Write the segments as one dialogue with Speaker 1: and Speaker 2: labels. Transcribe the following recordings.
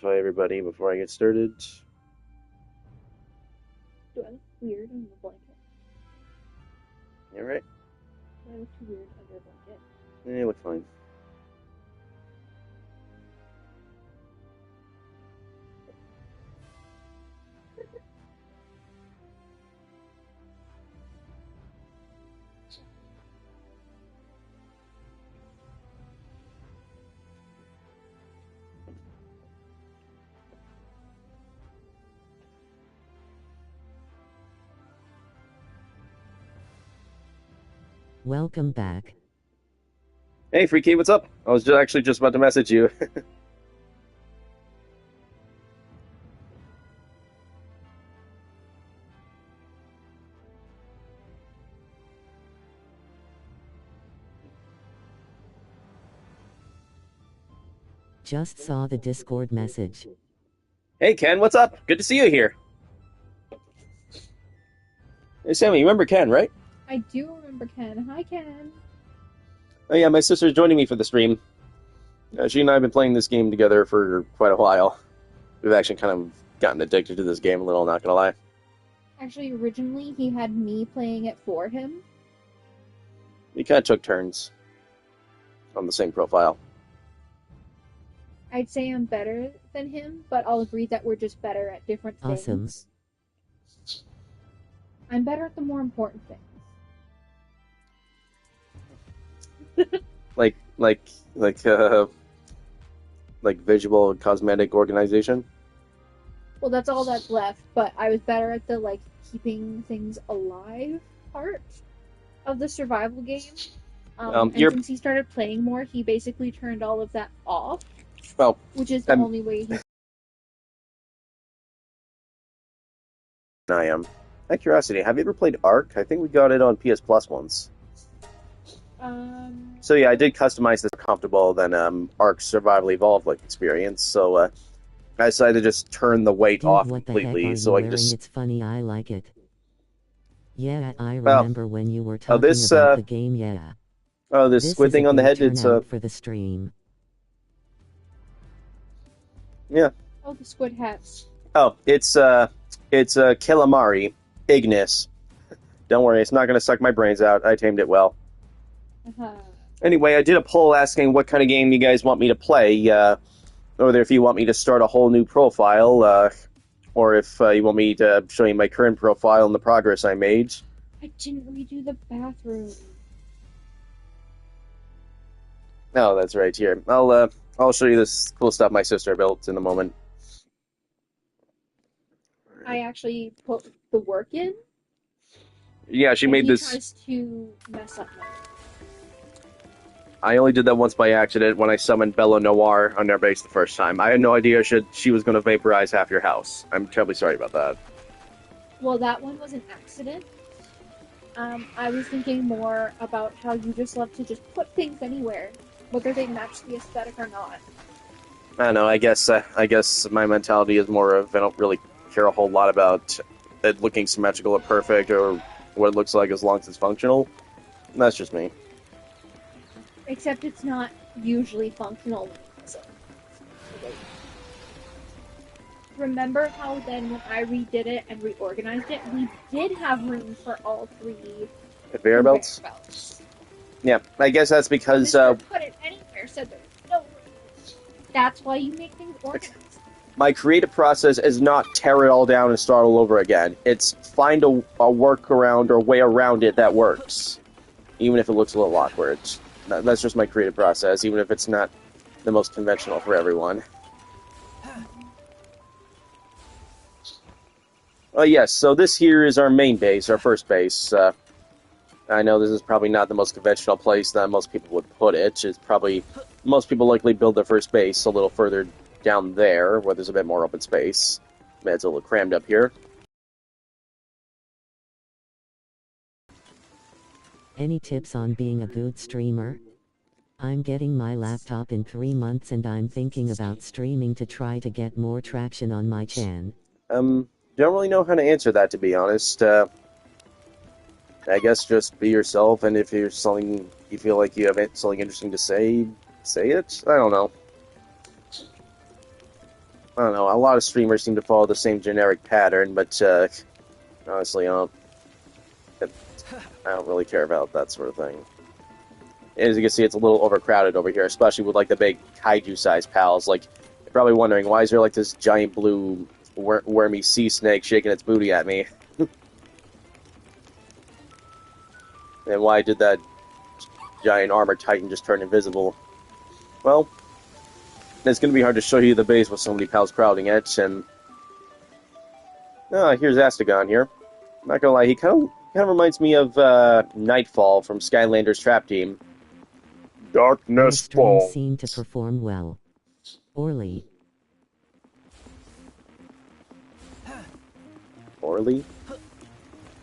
Speaker 1: Hi everybody, before I get started.
Speaker 2: Do I look weird under a blanket?
Speaker 1: Alright,
Speaker 2: Do I look too weird under a blanket?
Speaker 1: you look fine.
Speaker 3: Welcome back.
Speaker 1: Hey Freaky, what's up? I was actually just about to message you.
Speaker 3: Just saw the Discord message.
Speaker 1: Hey Ken, what's up? Good to see you here. Hey Sammy, you remember Ken, right?
Speaker 2: I do remember Ken. Hi, Ken.
Speaker 1: Oh yeah, my sister's joining me for the stream. She and I have been playing this game together for quite a while. We've actually kind of gotten addicted to this game a little, not gonna lie.
Speaker 2: Actually, originally he had me playing it for him.
Speaker 1: We kind of took turns on the same profile.
Speaker 2: I'd say I'm better than him, but I'll agree that we're just better at different
Speaker 3: Awesome.
Speaker 2: things. I'm better at the more important things.
Speaker 1: Like visual and cosmetic organization.
Speaker 2: Well, that's all that's left, but I was better at the, keeping things alive part of the survival game. And since he started playing more, he basically turned all of that off.
Speaker 1: Well,
Speaker 2: which is the only way he...
Speaker 1: I am. Out of curiosity, have you ever played Ark? I think we got it on PS Plus once. So yeah, I did customize this comfortable than Ark's Survival Evolved experience. So I decided to just turn the weight
Speaker 3: Dude,
Speaker 1: off
Speaker 3: what
Speaker 1: completely,
Speaker 3: the heck are
Speaker 1: so
Speaker 3: you
Speaker 1: I can just.
Speaker 3: It's funny, I like it. Yeah, I remember when you were talking
Speaker 1: this,
Speaker 3: about the game. Yeah.
Speaker 1: Oh, this squid thing on the head. It's
Speaker 3: for the stream.
Speaker 1: Yeah.
Speaker 2: Oh, the squid hats.
Speaker 1: Oh, it's Calamari Ignis. Don't worry, it's not going to suck my brains out. I tamed it well. Anyway, I did a poll asking what kind of game you guys want me to play, or if you want me to start a whole new profile, or if you want me to show you my current profile and the progress I made.
Speaker 2: I didn't redo the bathroom.
Speaker 1: Oh, that's right. Here, I'll show you this cool stuff my sister built in a moment.
Speaker 2: I actually put the work in.
Speaker 1: Yeah, she made this.
Speaker 2: He tries to mess up my...
Speaker 1: I only did that once by accident when I summoned Bella Noir on their base the first time. I had no idea she was going to vaporize half your house. I'm terribly sorry about that.
Speaker 2: Well, that one was an accident. I was thinking more about how you just love to just put things anywhere, whether they match the aesthetic or not.
Speaker 1: I don't know. I guess my mentality is more of I don't really care a whole lot about it looking symmetrical or perfect or what it looks like as long as it's functional. That's just me.
Speaker 2: Except it's not usually functional. So. Remember how then when I redid it and reorganized it, we did have room for all three
Speaker 1: conveyor belts? Yeah, I guess that's because...
Speaker 2: put it anywhere, so there's no room. That's why you make things organized.
Speaker 1: My creative process is not tear it all down and start all over again. It's find a workaround or way around it that works. Even if it looks a little awkward. That's just my creative process, even if it's not the most conventional for everyone. Yes, so this here is our main base, our first base. I know this is probably not the most conventional place that most people would put it. It's probably... Most people likely build their first base a little further down there, where there's a bit more open space. It's a little crammed up here.
Speaker 3: Any tips on being a good streamer? I'm getting my laptop in 3 months and I'm thinking about streaming to try to get more traction on my channel.
Speaker 1: Don't really know how to answer that, to be honest. I guess just be yourself, and if you're something you feel like you have something interesting to say it? I don't know. I don't know, a lot of streamers seem to follow the same generic pattern, but honestly, I don't really care about that sort of thing. As you can see, it's a little overcrowded over here, especially with like the big kaiju-sized pals. Like, you're probably wondering, why is there like this giant blue wormy sea snake shaking its booty at me? And why did that giant armored titan just turn invisible? Well, it's going to be hard to show you the base with so many pals crowding it, and... here's Astagon here. Not gonna lie, he kind of reminds me of Nightfall from Skylanders Trap Team. Darkness
Speaker 3: Fall seemed to perform well. Orly.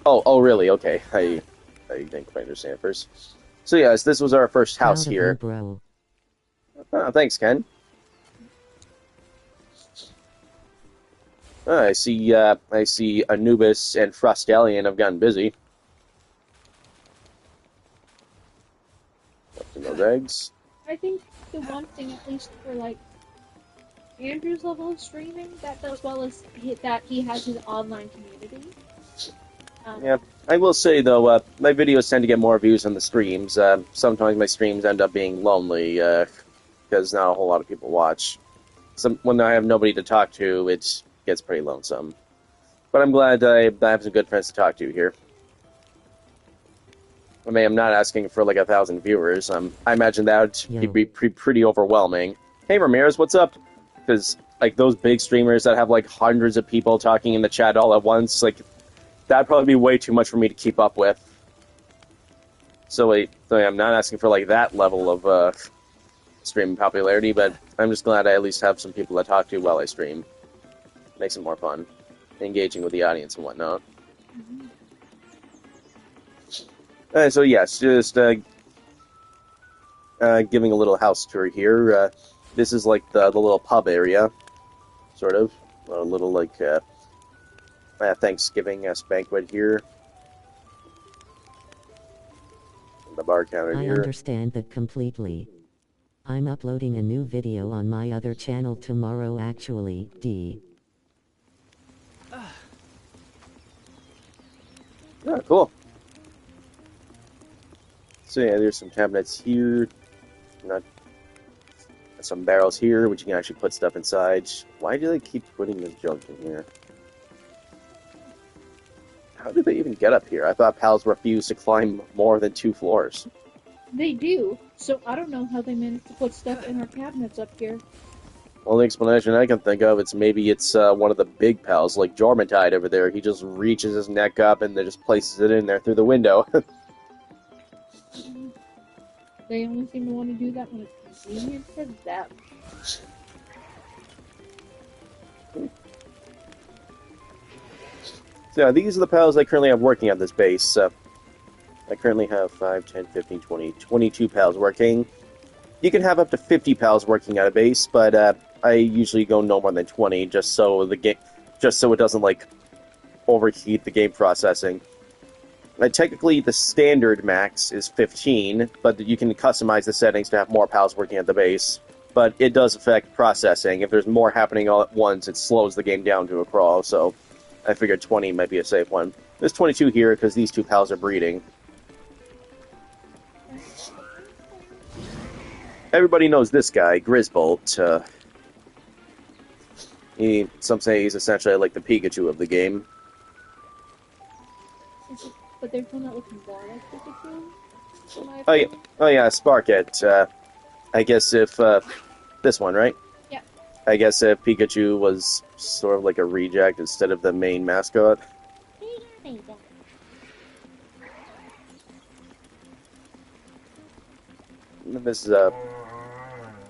Speaker 1: Oh, really? Okay. I didn't quite understand first. So yes, this was our first house here.
Speaker 3: Bro.
Speaker 1: Oh, thanks, Ken. I see Anubis and Frostallion have gotten busy. Those eggs.
Speaker 2: I think the one thing, at least for like Andrew's level of streaming, that does well is that he has his online community.
Speaker 1: Yeah, I will say though, my videos tend to get more views than the streams. Sometimes my streams end up being lonely because not a whole lot of people watch. When I have nobody to talk to, it gets pretty lonesome. But I'm glad I have some good friends to talk to here. I mean, I'm not asking for like 1,000 viewers. I imagine that would be pretty overwhelming. Hey Ramirez, what's up? Because like those big streamers that have like hundreds of people talking in the chat all at once, like that'd probably be way too much for me to keep up with. So I'm not asking for like that level of streaming popularity, but I'm just glad I at least have some people to talk to while I stream. Makes it more fun, engaging with the audience and whatnot.
Speaker 2: Mm-hmm.
Speaker 1: So yes, just giving a little house tour here. This is like the little pub area, sort of. A little like Thanksgiving banquet here. The bar counter here.
Speaker 3: I understand that completely. I'm uploading a new video on my other channel tomorrow actually, D.
Speaker 1: Oh, cool. So yeah, there's some cabinets here. Some barrels here, which you can actually put stuff inside. Why do they keep putting this junk in here? How did they even get up here? I thought pals refused to climb more than 2 floors.
Speaker 2: They do, so I don't know how they managed to put stuff in our cabinets up here.
Speaker 1: Only explanation I can think of, maybe it's one of the big pals, like Jormantide over there. He just reaches his neck up and then just places it in there through the window.
Speaker 2: They only seem to want to do that when it's convenient for them.
Speaker 1: So yeah, these are the pals I currently have working at this base. I currently have 5, 10, 15, 20, 22 pals working. You can have up to 50 pals working at a base, but I usually go no more than 20, just so it doesn't like overheat the game processing. Technically, the standard max is 15, but you can customize the settings to have more pals working at the base. But it does affect processing. If there's more happening all at once, it slows the game down to a crawl, so I figured 20 might be a safe one. There's 22 here because these 2 pals are breeding. Everybody knows this guy, Grisbolt. Some say he's essentially like the Pikachu of the game.
Speaker 2: But there's one that looks more like Pikachu.
Speaker 1: Oh yeah, Sparkit. I guess if this one, right?
Speaker 2: Yeah.
Speaker 1: I guess if Pikachu was sort of like a reject instead of the main mascot. This is a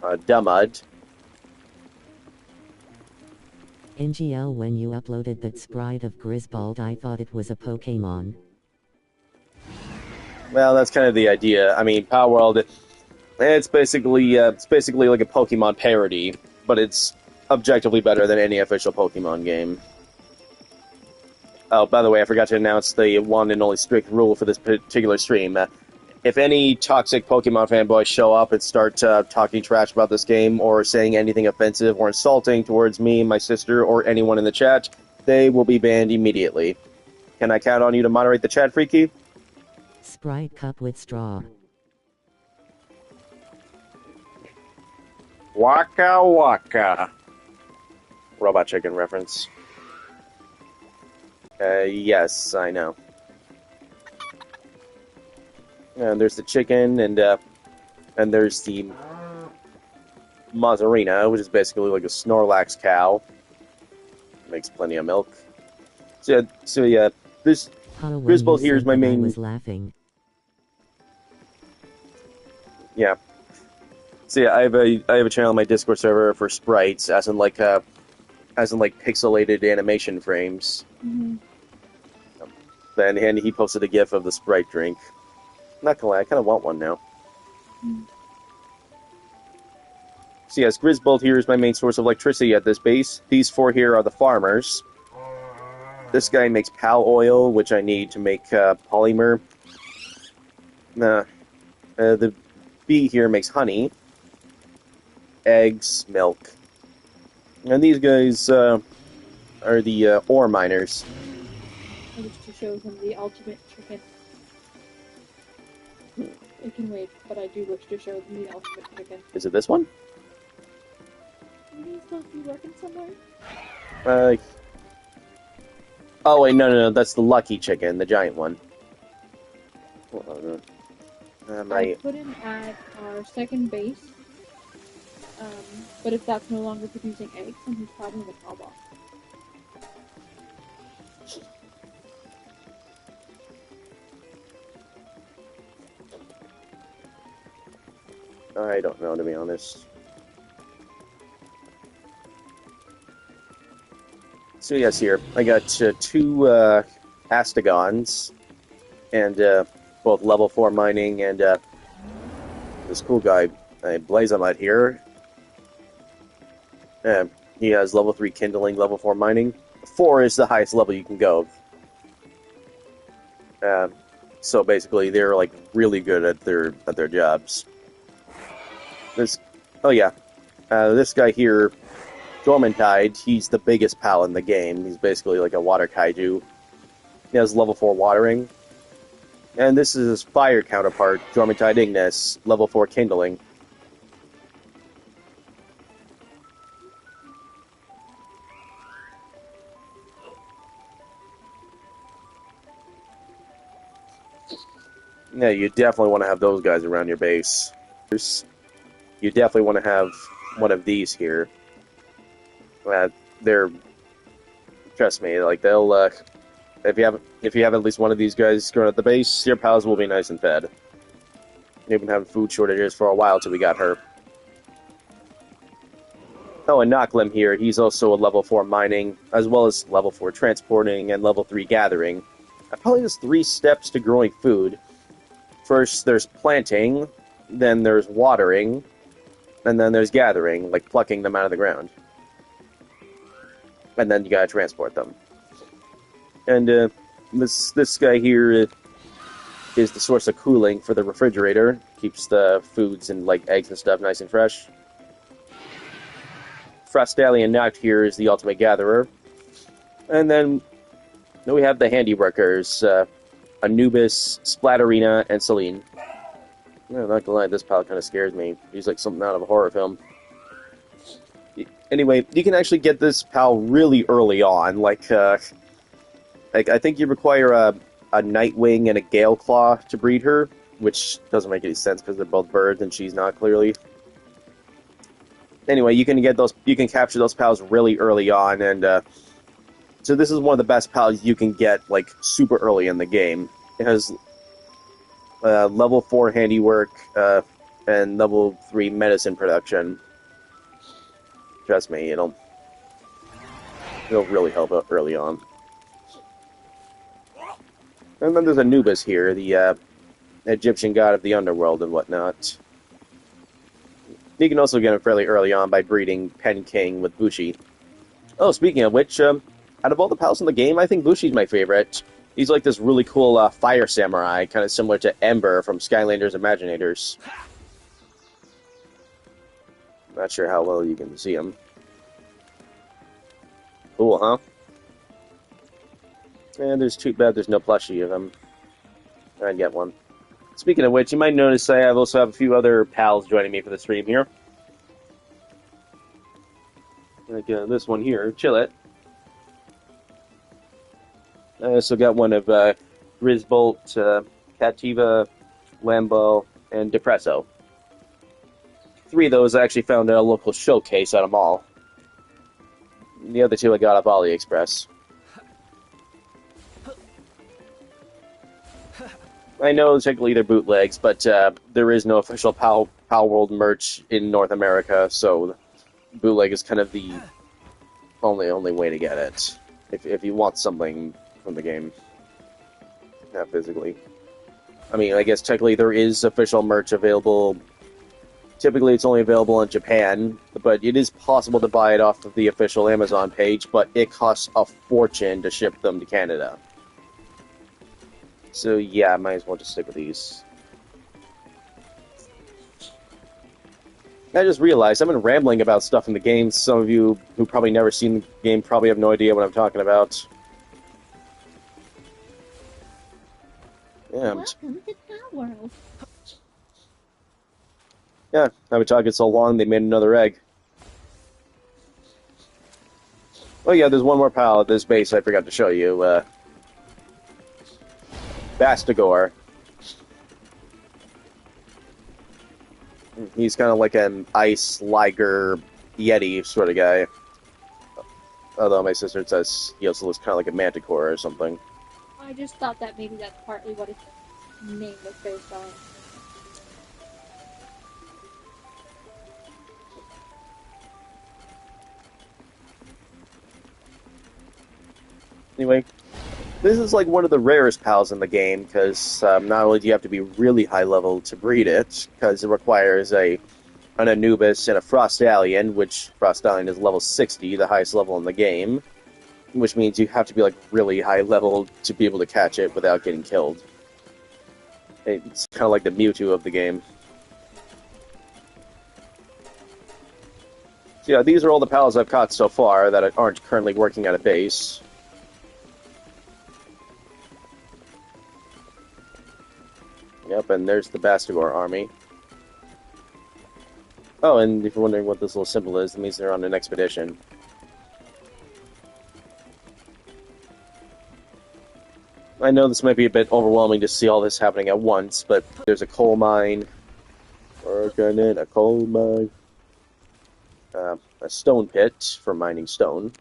Speaker 1: Dumud.
Speaker 3: NGL, when you uploaded that sprite of Grisbold, I thought it was a Pokemon.
Speaker 1: Well, that's kind of the idea. I mean, Palworld, it's basically like a Pokemon parody, but it's objectively better than any official Pokemon game. Oh, by the way, I forgot to announce the one and only strict rule for this particular stream. if any toxic Pokemon fanboys show up and start talking trash about this game or saying anything offensive or insulting towards me, my sister, or anyone in the chat, they will be banned immediately. Can I count on you to moderate the chat, Freaky?
Speaker 3: Sprite cup with straw.
Speaker 1: Waka waka. Robot Chicken reference. Yes, I know. And there's the chicken, and there's the Mazzarina, which is basically like a Snorlax cow. Makes plenty of milk. So yeah, this Grisbold here is my main.
Speaker 3: I was laughing.
Speaker 1: Yeah. So yeah, I have a channel on my Discord server for sprites, as in like pixelated animation frames.
Speaker 2: Mm-hmm.
Speaker 1: And he posted a GIF of the Sprite drink. Not gonna lie, I kind of want one now.
Speaker 2: Mm.
Speaker 1: So yes, Grisbold here is my main source of electricity at this base. These four here are the farmers. This guy makes pal oil, which I need to make polymer. The bee here makes honey, eggs, milk. And these guys are the ore miners.
Speaker 2: I wish to show him the ultimate chicken. It can wait, but I do wish to show them the ultimate chicken.
Speaker 1: Is it this one?
Speaker 2: Maybe he's supposed to be working somewhere?
Speaker 1: Oh wait, no, that's the lucky chicken, the giant one.
Speaker 2: I put him at our second base, but if that's no longer producing eggs, then he's probably in the call box.
Speaker 1: I don't know, to be honest. So yes, here I got two Astigons, and both level 4 mining, and this cool guy, Blazamite here. He has level 3 kindling, level 4 mining. 4 is the highest level you can go. So basically, they're like really good at their jobs. This guy here, Dormantide, he's the biggest pal in the game. He's basically like a water kaiju. He has level 4 watering. And this is his fire counterpart, Dormantide Ignis, level 4 kindling. Yeah, you definitely want to have those guys around your base. You definitely want to have one of these here. They're, trust me, like they'll if you have at least one of these guys growing at the base, your pals will be nice and fed. We've been having food shortages for a while till we got her. Oh, and Knocklim here, he's also a level 4 mining, as well as level 4 transporting and level 3 gathering. Probably there's 3 steps to growing food. First, there's planting, then there's watering, and then there's gathering, like plucking them out of the ground. And then you gotta transport them. And this guy here is the source of cooling for the refrigerator. Keeps the foods and like eggs and stuff nice and fresh. Frostallion Noct here is the ultimate gatherer. And then we have the handy workers, Anubis, Splatterina, and Celine. I'm not gonna lie, this pal kind of scares me. He's like something out of a horror film. Anyway, you can actually get this pal really early on. Like I think you require a Nightwing and a Gale Claw to breed her, which doesn't make any sense because they're both birds and she's not, clearly. Anyway, you can capture those pals really early on, and so this is one of the best pals you can get like super early in the game. It has level 4 handiwork and level 3 medicine production. Trust me, it'll really help out early on. And then there's Anubis here, the Egyptian god of the underworld and whatnot. You can also get him fairly early on by breeding Pen King with Bushi. Oh, speaking of which, out of all the pals in the game, I think Bushi's my favorite. He's like this really cool fire samurai, kind of similar to Ember from Skylanders Imaginators. Not sure how well you can see him. Cool, huh? And there's too bad there's no plushie of him. I'd get one. Speaking of which, you might notice I also have a few other pals joining me for the stream here. Like this one here, Chillet. I also got one of Grisbolt, Cativa, Lambo, and Depresso. 3 of those I actually found at a local showcase at a mall. The other 2 I got off AliExpress. I know technically they're bootlegs, but there is no official Palworld merch in North America, so bootleg is kind of the only way to get it. If you want something from the game. Not physically. I mean, I guess technically there is official merch available. Typically it's only available in Japan, but it is possible to buy it off of the official Amazon page, but it costs a fortune to ship them to Canada. So yeah, I might as well just stick with these. I just realized I've been rambling about stuff in the game. Some of you who probably never seen the game probably have no idea what I'm talking about. Yeah,
Speaker 2: Welcome to Palworld.
Speaker 1: Yeah, I've been talking so long they made another egg. Oh yeah, there's one more pal at this base I forgot to show you. Bastigor. He's kind of like an ice liger yeti sort of guy. Although my sister says he also looks kind of like a manticore or something.
Speaker 2: I just thought that maybe that's partly what his name was based on.
Speaker 1: Anyway, this is like one of the rarest pals in the game, because not only do you have to be really high level to breed it, because it requires an Anubis and a Frostallion, which Frostallion is level 60, the highest level in the game, which means you have to be like really high level to be able to catch it without getting killed. It's kind of like the Mewtwo of the game. So yeah, these are all the pals I've caught so far that aren't currently working at a base. Yep, and there's the Bastigor army. Oh, and if you're wondering what this little symbol is, it means they're on an expedition. I know this might be a bit overwhelming to see all this happening at once, but there's a coal mine. Working in a coal mine. A stone pit for mining stone.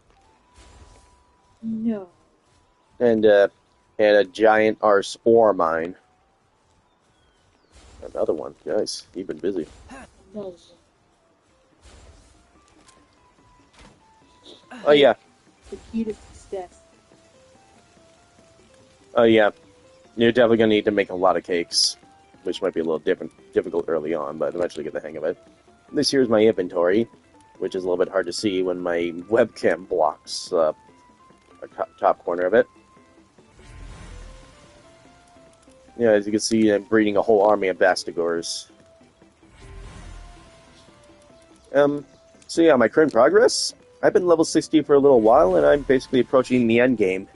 Speaker 2: No.
Speaker 1: And a giant arse ore mine. Another one. Nice. You've been busy.
Speaker 2: No.
Speaker 1: Oh, yeah.
Speaker 2: The key to success.
Speaker 1: Oh, yeah. You're definitely going to need to make a lot of cakes, which might be a little difficult early on, but eventually get the hang of it. This here's my inventory, which is a little bit hard to see when my webcam blocks a top corner of it. Yeah, as you can see, I'm breeding a whole army of Bastigors. So yeah, my current progress? I've been level 60 for a little while, and I'm basically approaching the end game.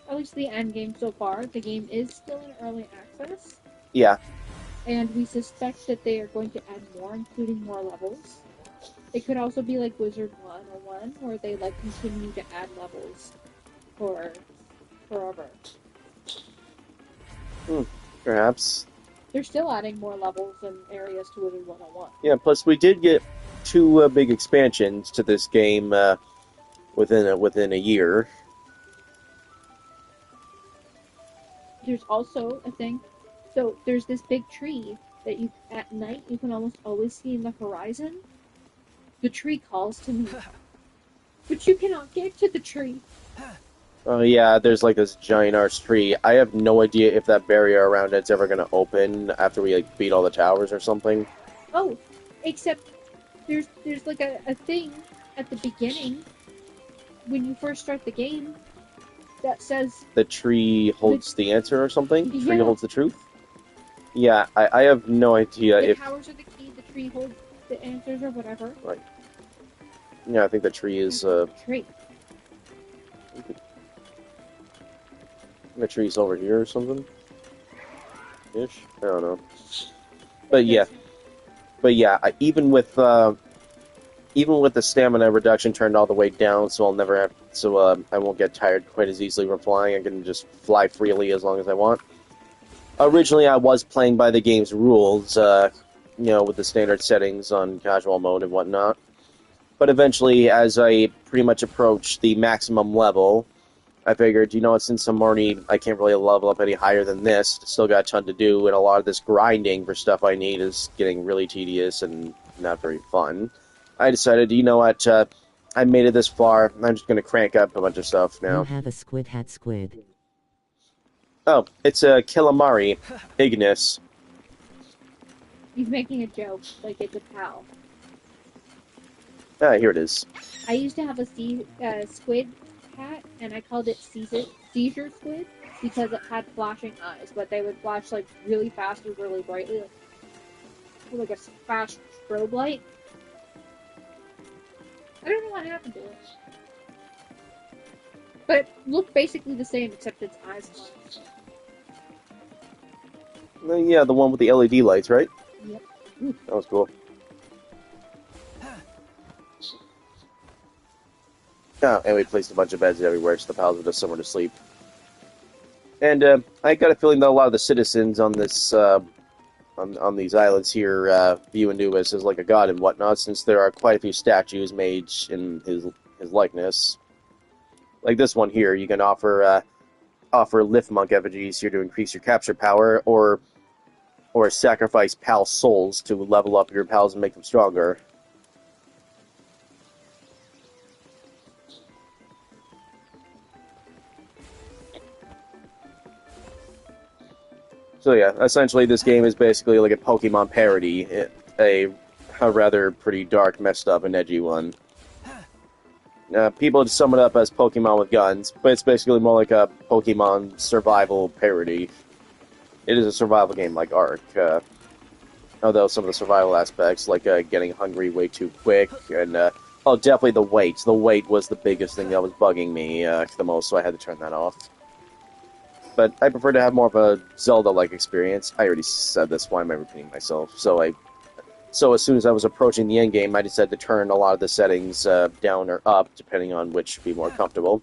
Speaker 2: At least the end game so far. The game is still in early access.
Speaker 1: Yeah.
Speaker 2: And we suspect that they are going to add more, including more levels. It could also be like Wizard 101, where they like continue to add levels for forever.
Speaker 1: Perhaps.
Speaker 2: They're still adding more levels and areas to Wizard 101.
Speaker 1: Yeah, plus we did get 2 big expansions to this game within a year.
Speaker 2: There's also a thing. So there's this big tree that you at night you can almost always see in the horizon. The tree calls to me, but you cannot get to the tree.
Speaker 1: Oh yeah, there's like this giant arch tree. I have no idea if that barrier around it's ever going to open after we like beat all the towers or something.
Speaker 2: Oh, except there's like a thing at the beginning when you first start the game, that says
Speaker 1: The tree holds the answer or something? The tree
Speaker 2: Yeah.
Speaker 1: holds the truth? Yeah, I have no idea
Speaker 2: the
Speaker 1: if...
Speaker 2: towers are the key, the tree holds the answers or whatever.
Speaker 1: Right. Yeah, I think the tree is,
Speaker 2: Tree.
Speaker 1: The tree's over here or something? Ish? I don't know. But yeah. Even with the stamina reduction turned all the way down, so I'll never have... So, I won't get tired quite as easily from flying. I can just fly freely as long as I want. Originally, I was playing by the game's rules, with the standard settings on casual mode and whatnot. But eventually, as I pretty much approached the maximum level, I figured, since I can't really level up any higher than this, still got a ton to do, and a lot of this grinding for stuff I need is getting really tedious and not very fun. I decided, I made it this far, I'm just going to crank up a bunch of stuff now.
Speaker 3: You have a squid hat squid.
Speaker 1: Oh, it's a Calamari. Ignis.
Speaker 2: He's making a joke, like it's a pal.
Speaker 1: Ah, here it is.
Speaker 2: I used to have a squid hat, and I called it seizure squid because it had flashing eyes, but they would flash like really fast or really brightly, like a fast strobe light. I don't know what happened to it, but it looked basically the same except its eyes flashed.
Speaker 1: Yeah, the one with the LED lights, right?
Speaker 2: Yep.
Speaker 1: That was cool. Oh, and we placed a bunch of beds everywhere so the pals were just somewhere to sleep. And I got a feeling that a lot of the citizens on this on these islands here view Anubis as like a god and whatnot, since there are quite a few statues made in his likeness. Like this one here, you can offer lift monk effigies here to increase your capture power, or sacrifice pal souls to level up your pals and make them stronger. So yeah, essentially this game is basically like a Pokemon parody, a rather pretty dark, messed up, and edgy one. People just sum it up as Pokemon with guns, but it's basically more like a Pokemon survival parody. It is a survival game like Ark, although some of the survival aspects, like getting hungry way too quick, and definitely the wait. The wait was the biggest thing that was bugging me the most, so I had to turn that off. But I prefer to have more of a Zelda-like experience. I already said this, why am I repeating myself? So as soon as I was approaching the end game, I decided to turn a lot of the settings down or up, depending on which would be more comfortable.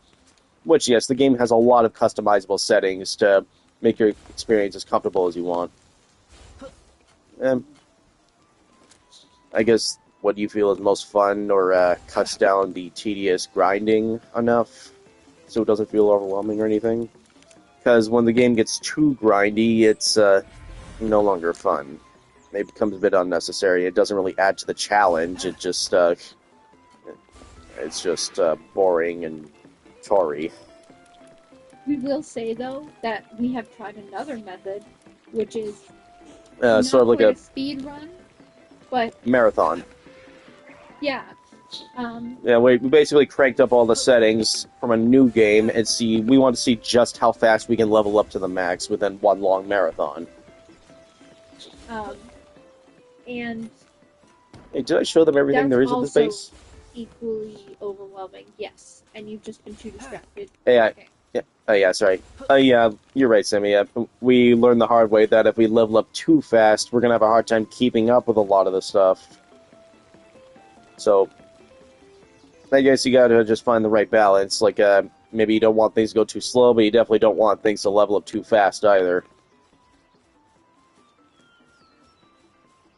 Speaker 1: Which, yes, the game has a lot of customizable settings to make your experience as comfortable as you want. I guess, what do you feel is most fun, or cuts down the tedious grinding enough, so it doesn't feel overwhelming or anything? Because when the game gets too grindy, it's no longer fun. It becomes a bit unnecessary. It doesn't really add to the challenge. It just it's just boring and chorey.
Speaker 2: We will say though that we have tried another method, which is
Speaker 1: sort of like a
Speaker 2: speed run, but
Speaker 1: marathon.
Speaker 2: Yeah.
Speaker 1: Yeah, we basically cranked up all the settings from a new game, and we want to see just how fast we can level up to the max within one long marathon.
Speaker 2: And
Speaker 1: hey, did I show them everything there is at this base?
Speaker 2: Equally overwhelming, yes. And you've just been too distracted.
Speaker 1: Yeah, sorry. Yeah, you're right, Sammy. We learned the hard way that if we level up too fast, we're gonna have a hard time keeping up with a lot of the stuff. So, I guess you gotta just find the right balance. Like, maybe you don't want things to go too slow, but you definitely don't want things to level up too fast either.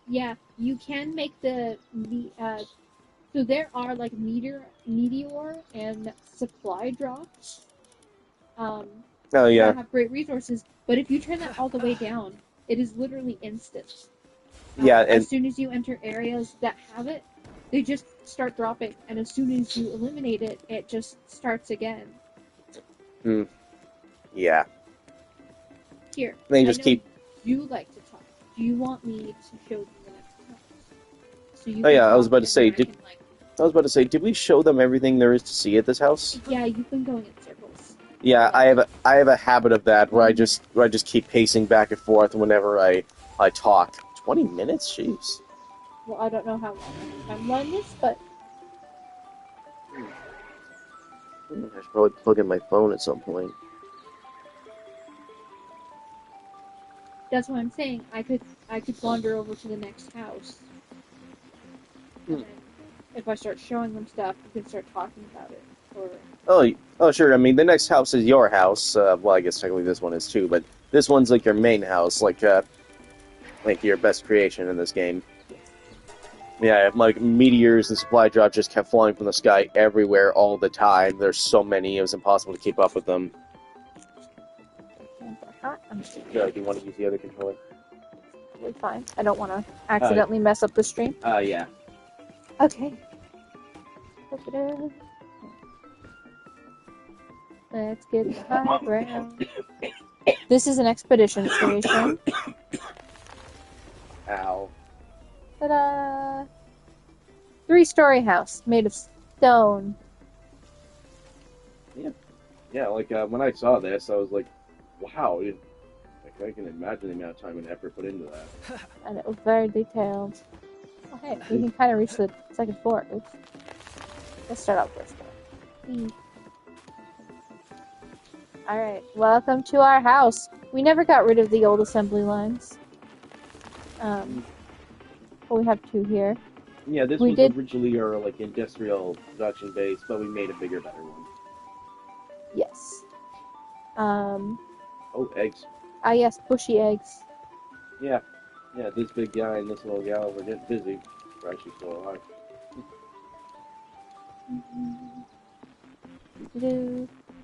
Speaker 2: Yeah, you can make so there are like meteor and supply drops.
Speaker 1: Oh yeah.
Speaker 2: That have great resources, but if you turn that all the way down, it is literally instant.
Speaker 1: Yeah, and
Speaker 2: as soon as you enter areas that have it, they just start dropping, and as soon as you eliminate it, it just starts again.
Speaker 1: Yeah.
Speaker 2: Here,
Speaker 1: they just keep.
Speaker 2: You like to talk. Do you want me to show you the next part? So you
Speaker 1: I was about to say, I was about to say, did we show them everything there is to see at this house?
Speaker 2: Yeah, you've been going in circles.
Speaker 1: Yeah, I have a habit of that where I just keep pacing back and forth whenever I talk. 20 minutes, jeez.
Speaker 2: Well, I don't know how long my timeline is, but
Speaker 1: I should probably plug in my phone at some point.
Speaker 2: that's what I'm saying. I could wander over to the next house. And then if I start showing them stuff, we can start talking about it.
Speaker 1: Oh, sure. I mean, the next house is your house. Well, I guess technically this one is too, but this one's like your main house, like your best creation in this game. Yeah, like meteors and supply drops just kept falling from the sky everywhere all the time. There's so many, it was impossible to keep up with them. Do you want to use the other controller?
Speaker 2: Totally fine. I don't want to accidentally mess up the stream.
Speaker 1: Yeah.
Speaker 2: Okay. Let's get the high ground. This is an expedition station.
Speaker 1: Ow.
Speaker 2: Ta-da! 3-story house made of stone.
Speaker 1: Yeah, like when I saw this, I was like, wow. I can imagine the amount of time and effort put into that.
Speaker 2: And it was very detailed. Oh, hey, we can kind of reach the second floor. Oops. Let's start out first. Alright, welcome to our house. We never got rid of the old assembly lines. But we have 2 here.
Speaker 1: Yeah, this was originally our like industrial production base, but we made a bigger, better one.
Speaker 2: Yes.
Speaker 1: Oh, eggs.
Speaker 2: Ah, yes, bushy eggs.
Speaker 1: Yeah, this big guy and this little gal were getting busy. We're actually still alive.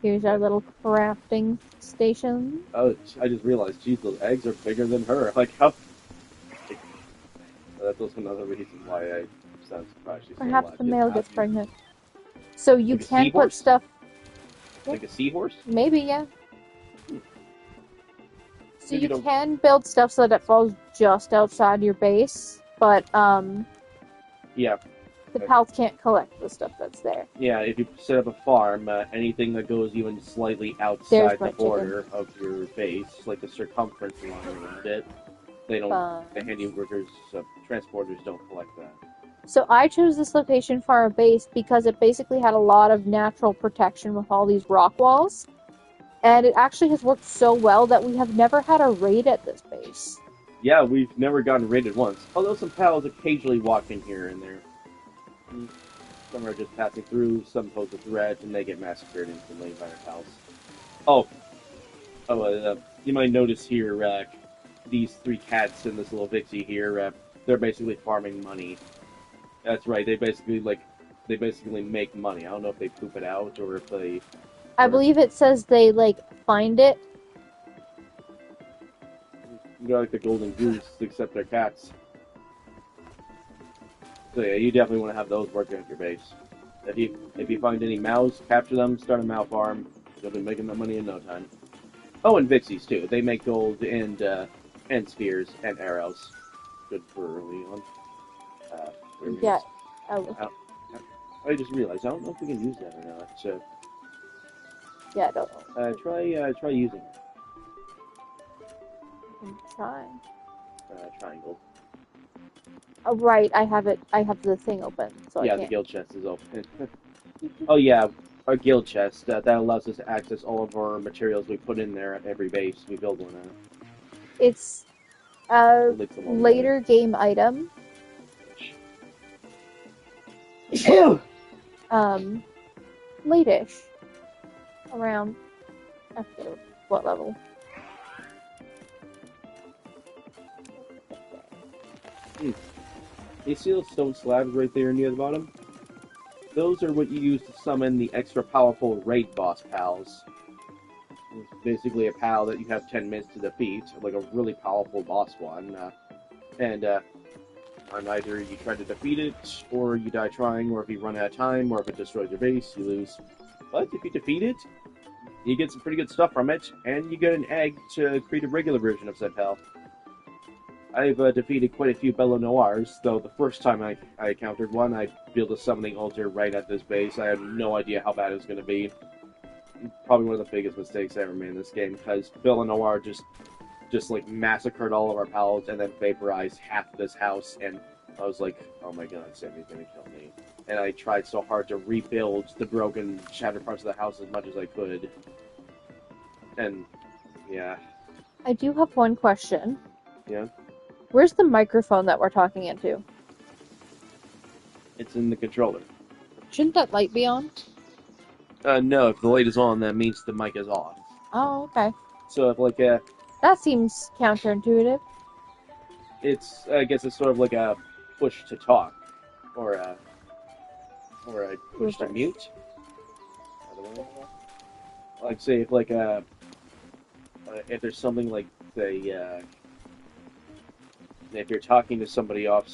Speaker 2: Here's our little crafting station.
Speaker 1: Oh, I just realized, geez, those eggs are bigger than her. Like, how? That's also another reason why I sound surprised she's still alive.
Speaker 2: Perhaps the male gets pregnant. So you
Speaker 1: like
Speaker 2: can put stuff...
Speaker 1: Like a seahorse?
Speaker 2: Maybe, yeah. So you can build stuff so that it falls just outside your base, but
Speaker 1: yeah,
Speaker 2: the pals can't collect the stuff that's there.
Speaker 1: Yeah, if you set up a farm, anything that goes even slightly outside the border of your base, like the circumference line around it, they don't. The handy workers, transporters don't collect that.
Speaker 2: So I chose this location for our base because it basically had a lot of natural protection with all these rock walls. And it actually has worked so well that we have never had a raid at this base.
Speaker 1: Yeah, we've never gotten raided once. Although some pals occasionally walk in here and there. Some are just passing through, some pose a threat, and they get massacred instantly by their pals. You might notice here, these 3 cats and this little Vixie here, they're basically farming money. That's right, they basically make money. I don't know if they poop it out or if they...
Speaker 2: I believe it says they, find it.
Speaker 1: They're like the golden goose, except they're cats. So yeah, you definitely want to have those working at your base. If you find any mouse, capture them, start a mouse farm. You'll be making that money in no time. Oh, and Vixies too. They make gold and spears and arrows. Good for early on.
Speaker 2: Yeah.
Speaker 1: I just realized I don't know if we can use that or not. So.
Speaker 2: Yeah, I don't know.
Speaker 1: Try using it.
Speaker 2: I'm trying.
Speaker 1: Triangle.
Speaker 2: Oh, right, I have it. I have the thing open, so
Speaker 1: yeah, the guild chest is open. Oh yeah, our guild chest. That allows us to access all of our materials we put in there at every base we build one at.
Speaker 2: It's a later game item. Late-ish. Around, after what level?
Speaker 1: You see those stone slabs right there near the bottom? Those are what you use to summon the extra powerful raid boss pals. It's basically a pal that you have 10 minutes to defeat, like a really powerful boss one. And either you try to defeat it, or you die trying, or if you run out of time, or if it destroys your base, you lose. But if you defeat it, you get some pretty good stuff from it, and you get an egg to create a regular version of said pal. I've defeated quite a few Bello Noirs, though the first time I encountered one, I built a summoning altar right at this base. I had no idea how bad it was going to be. Probably one of the biggest mistakes I ever made in this game, because Bello Noir just like massacred all of our pals and then vaporized half of this house, and I was like, oh my god, Sammy's gonna kill me. And I tried so hard to rebuild the broken, shattered parts of the house as much as I could. And, yeah.
Speaker 2: I do have one question.
Speaker 1: Yeah?
Speaker 2: Where's the microphone that we're talking into?
Speaker 1: It's in the controller.
Speaker 2: Shouldn't that light be on?
Speaker 1: No, if the light is on, that means the mic is off.
Speaker 2: Oh, okay.
Speaker 1: So if like
Speaker 2: That seems counterintuitive.
Speaker 1: it's, I guess it's sort of like a push to talk, or a push to mute. Like say if like if there's something like say if you're talking to somebody on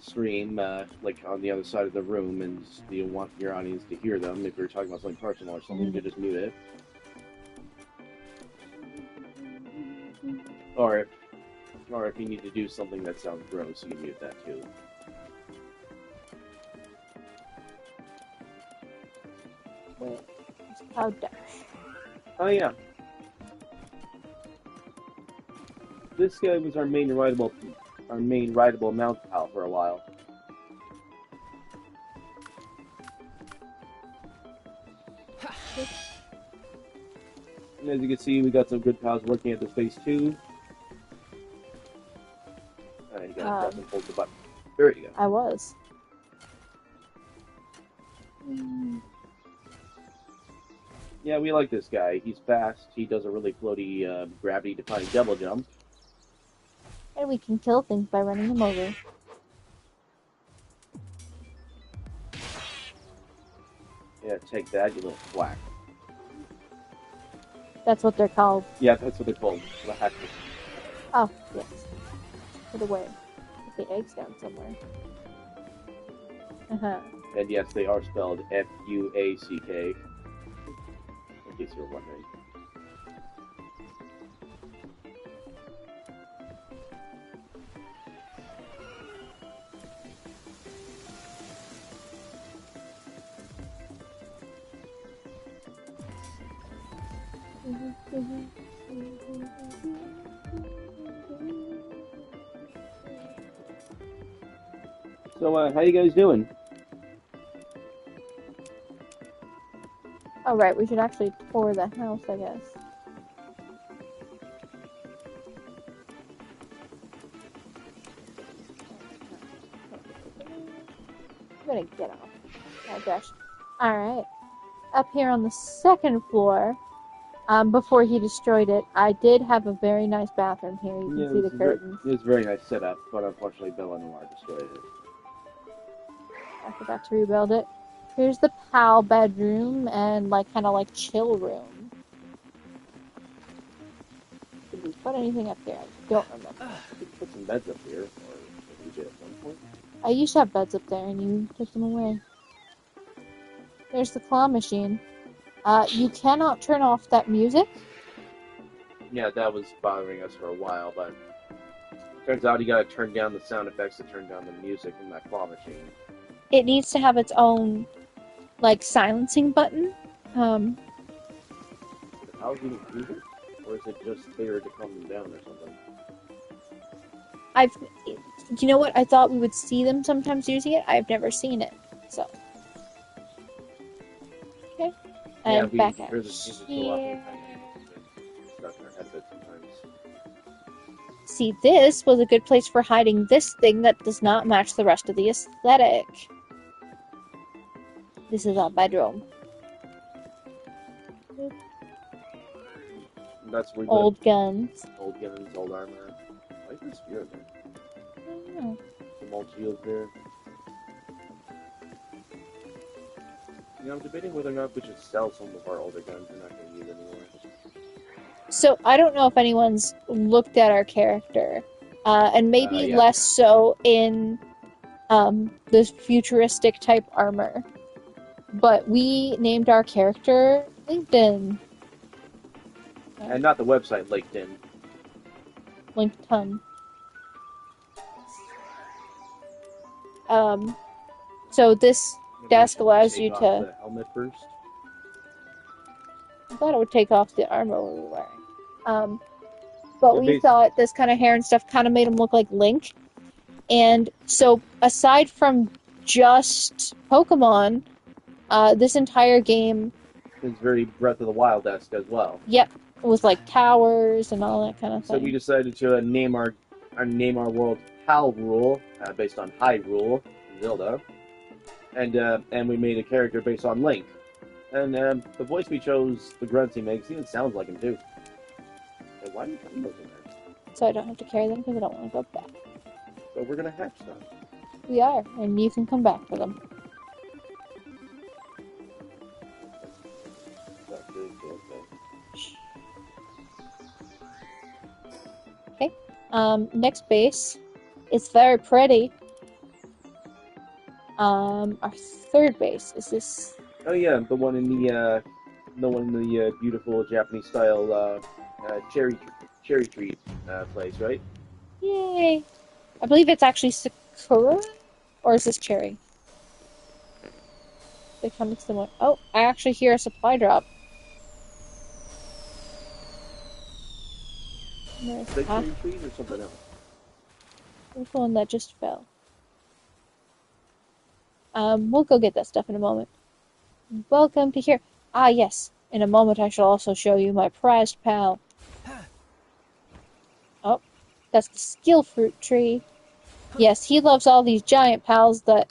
Speaker 1: stream, like on the other side of the room, and you want your audience to hear them, if you're talking about something personal or something, you just mute it. Or if you need to do something that sounds gross, you mute that too.
Speaker 2: Wait, it's Cloud Dash.
Speaker 1: Oh yeah. This guy was our main rideable mount pal for a while. And as you can see, we got some good pals working at this base too. You gotta press and hold the button. There you go.
Speaker 2: I was.
Speaker 1: Yeah, we like this guy. He's fast. He does a really floaty, gravity-defying double jump.
Speaker 2: And we can kill things by running them over.
Speaker 1: Yeah, take that, you little quack.
Speaker 2: That's what they're called.
Speaker 1: Yeah, that's what they're called.
Speaker 2: Oh, yes. Put away. Put the eggs down somewhere.
Speaker 1: And yes, they are spelled F-U-A-C-K. In case you were wondering. So, how you guys doing?
Speaker 2: Oh, right, we should actually tour the house, I guess. I'm gonna get off. Oh, gosh. Alright. Up here on the second floor, before he destroyed it, I did have a very nice bathroom here. You can see the curtains.
Speaker 1: It was a very nice setup, but unfortunately Bello Noir destroyed it.
Speaker 2: I forgot to rebuild it. Here's the PAL bedroom and kind of like chill room. Did we put anything up there? I don't remember.
Speaker 1: You could put some beds up here, or you did at one point.
Speaker 2: I used to have beds up there and you took them away. There's the claw machine. You cannot turn off that music.
Speaker 1: Yeah, that was bothering us for a while, but turns out you gotta turn down the sound effects to turn down the music in that claw machine.
Speaker 2: It needs to have its own, silencing button.
Speaker 1: How do you use it? Or is it just there to calm them down or something?
Speaker 2: You know what? I thought we would see them sometimes using it. I've never seen it, so. Okay. And
Speaker 1: yeah,
Speaker 2: back out
Speaker 1: here.
Speaker 2: See, this was a good place for hiding this thing that does not match the rest of the aesthetic. This is our bedroom.
Speaker 1: That's where
Speaker 2: old guns.
Speaker 1: Old guns, old armor. I like this gear there.
Speaker 2: I don't know.
Speaker 1: Some old shields there. You know, I'm debating whether or not we should sell some of our older guns we're not going to use anymore.
Speaker 2: So, I don't know if anyone's looked at our character. And maybe
Speaker 1: yeah.
Speaker 2: less so in this futuristic type armor. But we named our character LinkedIn.
Speaker 1: And not the website LinkedIn.
Speaker 2: LinkedIn. So this desk allows you
Speaker 1: Take
Speaker 2: to...
Speaker 1: off the helmet first.
Speaker 2: I thought it would take off the armor we were wearing. But we thought this kind of hair and stuff kind of made him look like Link. And so, aside from just Pokemon, this entire game...
Speaker 1: It's very Breath of the Wild-esque as well.
Speaker 2: Yep. It was like towers and all that kind of thing.
Speaker 1: So we decided to name our world Palworld, based on Hyrule, Zelda. And we made a character based on Link. And the voice we chose, the grunts he makes, even sounds like him too. So why are you putting those in there?
Speaker 2: So I don't have to carry them because I don't want to go back.
Speaker 1: So we're gonna hatch stuff.
Speaker 2: We are, and you can come back for them.
Speaker 1: That's really cool.
Speaker 2: Okay. Next base. It's very pretty. Our third base is this.
Speaker 1: Oh yeah, the one in the beautiful Japanese style cherry tree place, right?
Speaker 2: Yay! I believe it's actually Sakura, or is this cherry? They come similar. Oh, I actually hear a supply drop.
Speaker 1: Is that cherry trees or something else?
Speaker 2: There's one that just fell. We'll go get that stuff in a moment. Welcome to here. Ah, yes. In a moment, I shall also show you my prized pal. Oh, that's the skill fruit tree. Yes, he loves all these giant pals that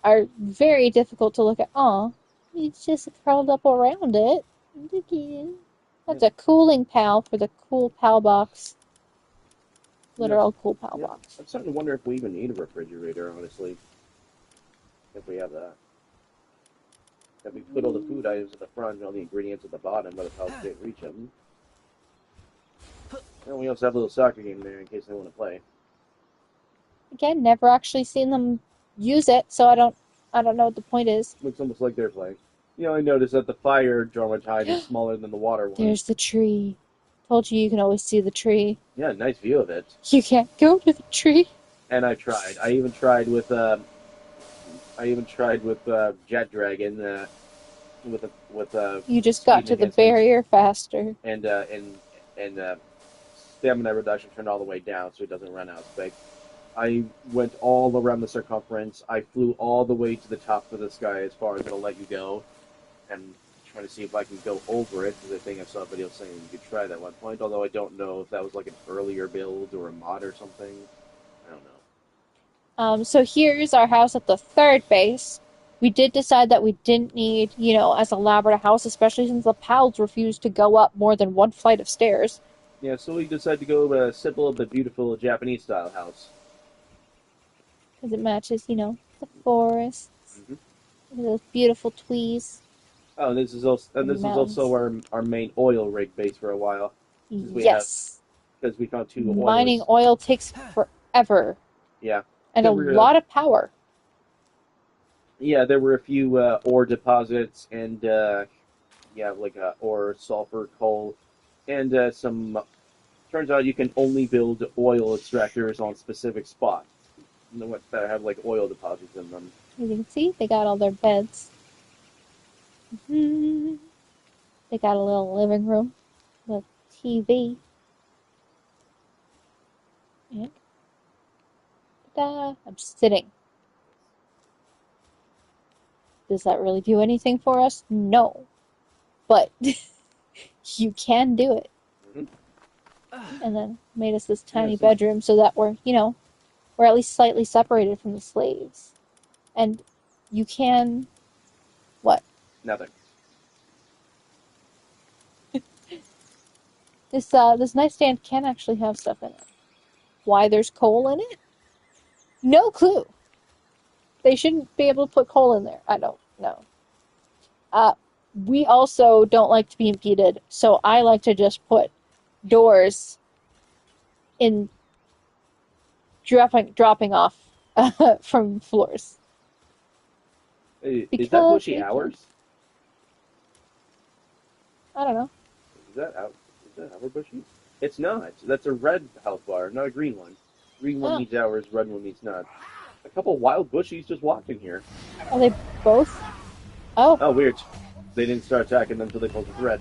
Speaker 2: are very difficult to look at. Aw, he's just curled up around it. That's a cooling pal for the cool pal box. Literal cool pal box.
Speaker 1: I'm starting to wonder if we even need a refrigerator, honestly. If we have that. If we put all the food items at the front and all the ingredients at the bottom, but the pals can't reach them. And we also have a little soccer game there in case they want to play.
Speaker 2: Again, never actually seen them use it, so I don't know what the point is.
Speaker 1: Looks almost like they're playing. You know, I noticed that the fire dramatide is smaller than the water one.
Speaker 2: There's the tree. Told you can always see the tree.
Speaker 1: Yeah, nice view of it.
Speaker 2: You can't go to the tree.
Speaker 1: And I tried. I even tried with Jet Dragon.
Speaker 2: You just got to the barrier faster.
Speaker 1: And stamina reduction turned all the way down so it doesn't run out quick. I went all around the circumference. I flew all the way to the top of the sky as far as it'll let you go, and trying to see if I can go over it, because I think I saw a video saying you could try that at one point, although I don't know if that was like an earlier build or a mod or something. I don't know.
Speaker 2: So here's our house at the third base. We did decide that we didn't need, as elaborate a house, especially since the pals refused to go up more than one flight of stairs.
Speaker 1: Yeah, so we decided to go with a simple but beautiful Japanese-style house.
Speaker 2: Because it matches, the forests. Mm-hmm. Those beautiful trees.
Speaker 1: Oh, this is also our main oil rig base for a while.
Speaker 2: Yes.
Speaker 1: Because we found 2 oils.
Speaker 2: Mining oil takes forever.
Speaker 1: Yeah.
Speaker 2: And a lot of power.
Speaker 1: Yeah, there were a few ore deposits and, ore, sulfur, coal, and some... Turns out you can only build oil extractors on specific spots. That have, oil deposits in them.
Speaker 2: As you can see, they got all their beds. Mm-hmm. They got a little living room with TV. And I'm sitting. Does that really do anything for us? No. But you can do it. Mm-hmm. And then made us this tiny bedroom so that we're at least slightly separated from the slaves. And you can... What?
Speaker 1: Nothing.
Speaker 2: This nightstand can actually have stuff in it. Why there's coal in it? No clue. They shouldn't be able to put coal in there. I don't know. We also don't like to be impeded, so I like to just put doors in dropping off from floors.
Speaker 1: Is that bushy hours?
Speaker 2: I don't know.
Speaker 1: Is that hour bushy? It's not. That's a red health bar, not a green one. Green one needs hours, red one needs not. a couple wild bushies just walked in here.
Speaker 2: Are they both? Oh.
Speaker 1: Oh, weird. They didn't start attacking until they posed a threat.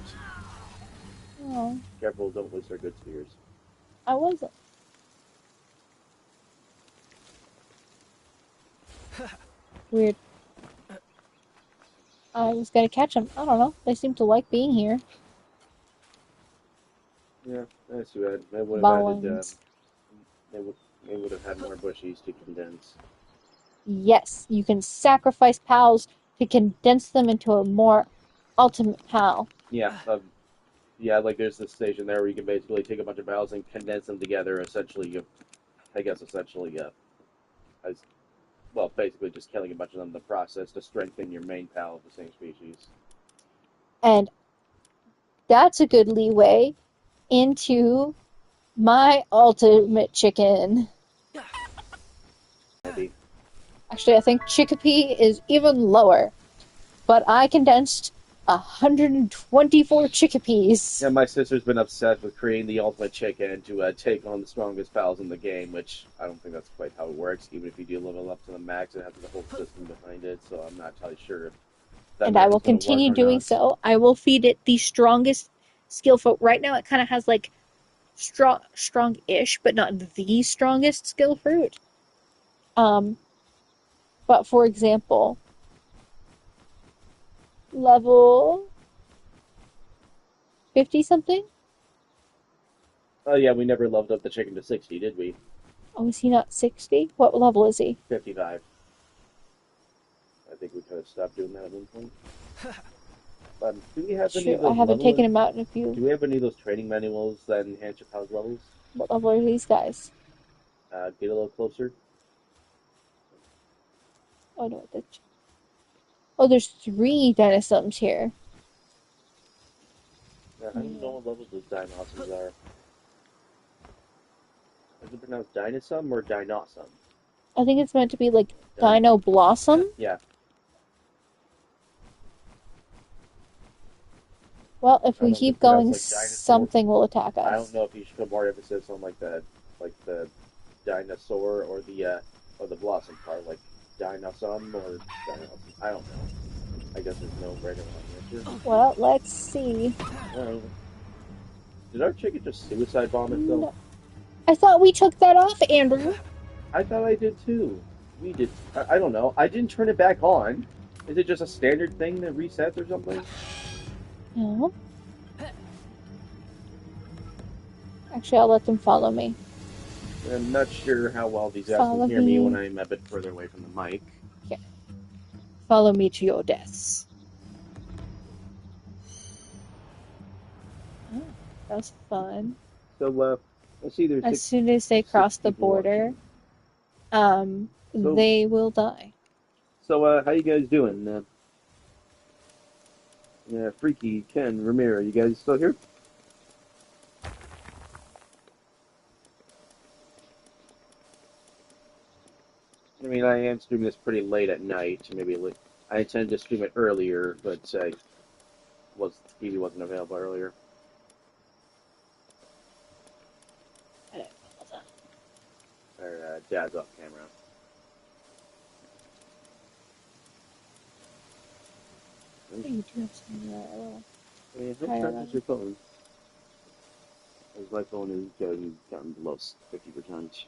Speaker 2: Oh.
Speaker 1: Careful, don't waste our good spears.
Speaker 2: I wasn't. Weird. I was gonna catch them. I don't know. They seem to like being here.
Speaker 1: Yeah, that's too bad. They would have
Speaker 2: Bones.
Speaker 1: added. They would have had more bushies to condense.
Speaker 2: Yes, you can sacrifice pals to condense them into a more ultimate pal.
Speaker 1: Yeah, yeah. Like there's this station there where you can basically take a bunch of pals and condense them together. Essentially, I guess essentially, as well, basically just killing a bunch of them in the process to strengthen your main pal of the same species.
Speaker 2: And that's a good leeway into my ultimate chicken.
Speaker 1: Maybe.
Speaker 2: Actually, I think Chickpea is even lower. But I condensed 124 chickpeas.
Speaker 1: Yeah, my sister's been obsessed with creating the ultimate chicken to take on the strongest pals in the game, which I don't think that's quite how it works. Even if you do level up to the max, it has the whole system behind it, so I'm not entirely sure if that
Speaker 2: And I will
Speaker 1: is gonna
Speaker 2: continue
Speaker 1: work or
Speaker 2: doing
Speaker 1: not.
Speaker 2: so. I will feed it the strongest skill fruit. Right now, it kind of has like strong-ish, but not the strongest skill fruit. But for example, level 50 something?
Speaker 1: Oh yeah, we never leveled up the chicken to 60, did we?
Speaker 2: Oh, is he not 60? What level is he?
Speaker 1: 55. I think we could have stopped doing that at one point. Do we have any of
Speaker 2: Sure, I
Speaker 1: those
Speaker 2: haven't taken
Speaker 1: levels?
Speaker 2: him out in a few.
Speaker 1: Do we have any of those training manuals that enhance your pals levels?
Speaker 2: What level are these guys?
Speaker 1: Get a little closer.
Speaker 2: Oh no, oh, there's 3 dinosaurs here.
Speaker 1: I don't know what levels those dinosaurs are. Is it pronounced Dinosum or Dinosum?
Speaker 2: I think it's meant to be like Dino Blossom.
Speaker 1: Yeah.
Speaker 2: Well, if we keep going,
Speaker 1: like
Speaker 2: something will attack us.
Speaker 1: I don't know if you should put more emphasis on like the dinosaur or the blossom part, like Dinosum or Dinosum. I don't know. I guess there's no right or wrong answer.
Speaker 2: Well, let's see.
Speaker 1: Did our chicken just suicide bomb itself?
Speaker 2: No. I thought we took that off, Andrew.
Speaker 1: I thought I did too. We did. I don't know. I didn't turn it back on. Is it just a standard thing that resets or something?
Speaker 2: No. Actually, I'll let them follow me.
Speaker 1: I'm not sure how well these guys can hear me when I'm a bit further away from the mic.
Speaker 2: Yeah. Follow me to your deaths. Oh, that was fun.
Speaker 1: So, let's see.
Speaker 2: As soon as they cross the border, they will die.
Speaker 1: So, how you guys doing? Freaky, Ken, Ramiro, you guys still here? I mean, I am streaming this pretty late at night. Maybe I intended to stream it earlier, but TV wasn't available earlier. Or Dad's off camera.
Speaker 2: You do have something there.
Speaker 1: How fast is your phone? Because my phone is gotten below 50%.